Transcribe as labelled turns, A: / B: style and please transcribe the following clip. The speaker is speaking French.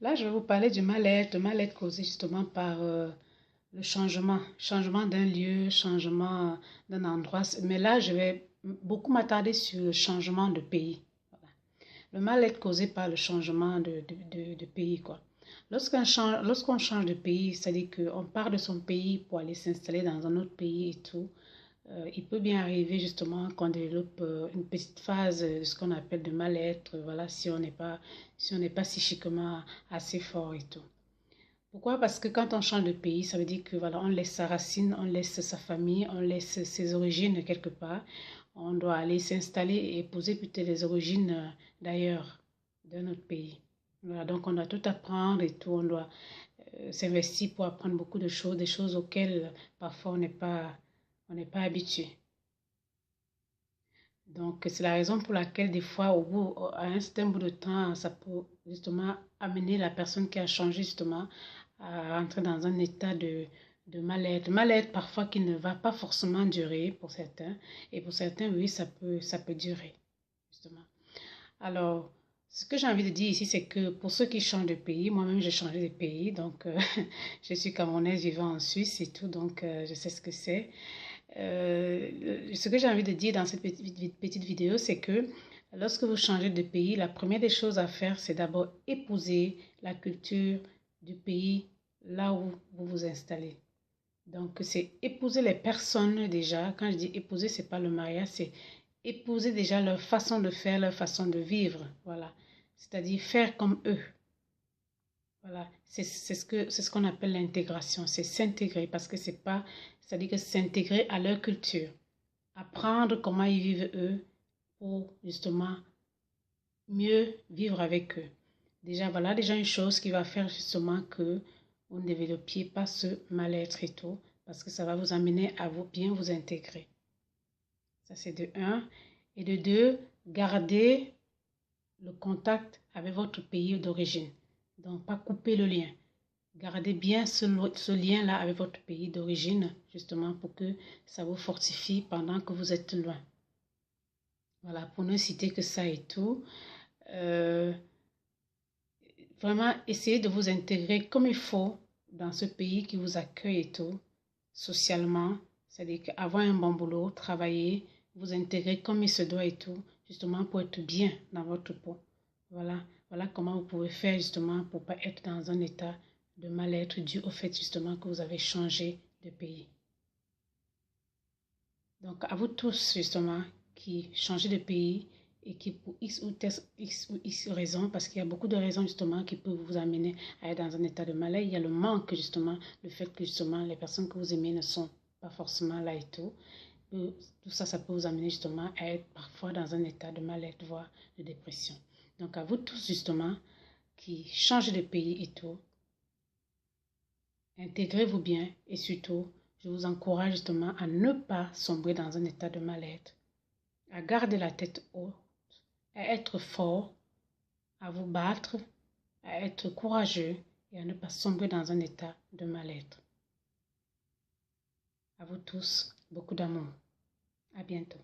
A: Là, je vais vous parler du mal-être causé justement par le changement d'un lieu, changement d'un endroit. Mais là, je vais beaucoup m'attarder sur le changement de pays. Voilà. Le mal-être causé par le changement de pays, quoi. Lorsqu'on change de pays, c'est-à-dire qu'on part de son pays pour aller s'installer dans un autre pays et tout, il peut bien arriver justement qu'on développe une petite phase de ce qu'on appelle de mal-être, voilà, si on n'est pas psychiquement assez fort et tout. Pourquoi? Parce que quand on change de pays, ça veut dire que voilà, on laisse sa racine, on laisse sa famille, on laisse ses origines quelque part. On doit aller s'installer et épouser peut-être les origines d'ailleurs, d'un autre pays. Voilà, donc on doit tout apprendre et tout, on doit s'investir pour apprendre beaucoup de choses, des choses auxquelles parfois on n'est pas habitué. Donc, c'est la raison pour laquelle, des fois, à un certain bout de temps, ça peut justement amener la personne qui a changé, justement, à rentrer dans un état de mal-être. Mal-être, parfois, qui ne va pas forcément durer pour certains. Et pour certains, oui, ça peut durer, justement. Alors, ce que j'ai envie de dire ici, c'est que pour ceux qui changent de pays, moi-même, j'ai changé de pays. Donc, je suis camerounaise vivant en Suisse et tout. Donc, je sais ce que c'est. Ce que j'ai envie de dire dans cette petite vidéo, c'est que lorsque vous changez de pays, la première des choses à faire, c'est d'abord épouser la culture du pays là où vous vous installez. Donc, c'est épouser les personnes déjà. Quand je dis épouser, c'est pas le mariage, c'est épouser déjà leur façon de faire, leur façon de vivre. Voilà. C'est-à-dire faire comme eux. Voilà, c'est ce qu'on appelle l'intégration, c'est s'intégrer parce que c'est-à-dire que s'intégrer à leur culture, apprendre comment ils vivent eux pour justement mieux vivre avec eux. Voilà déjà une chose qui va faire justement que vous ne développiez pas ce mal-être et tout parce que ça va vous amener à bien vous intégrer. Ça c'est de un. Et de deux, garder le contact avec votre pays d'origine. Donc, pas couper le lien. Gardez bien ce lien-là avec votre pays d'origine, justement pour que ça vous fortifie pendant que vous êtes loin. Voilà, pour ne citer que ça et tout. Euh, Vraiment, essayez de vous intégrer comme il faut dans ce pays qui vous accueille et tout, socialement. C'est-à-dire qu'avoir un bon boulot, travailler, vous intégrer comme il se doit et tout, justement pour être bien dans votre peau. Voilà comment vous pouvez faire justement pour ne pas être dans un état de mal-être dû au fait justement que vous avez changé de pays. Donc à vous tous justement qui changez de pays et qui pour X ou X raisons, parce qu'il y a beaucoup de raisons justement qui peuvent vous amener à être dans un état de mal-être. Il y a le manque justement, le fait que justement les personnes que vous aimez ne sont pas forcément là et tout. Tout ça, ça peut vous amener justement à être parfois dans un état de mal-être, voire de dépression. Donc à vous tous justement qui changez de pays et tout, intégrez-vous bien et surtout, je vous encourage justement à ne pas sombrer dans un état de mal-être, à garder la tête haute, à être fort, à vous battre, à être courageux et à ne pas sombrer dans un état de mal-être. À vous tous, beaucoup d'amour. À bientôt.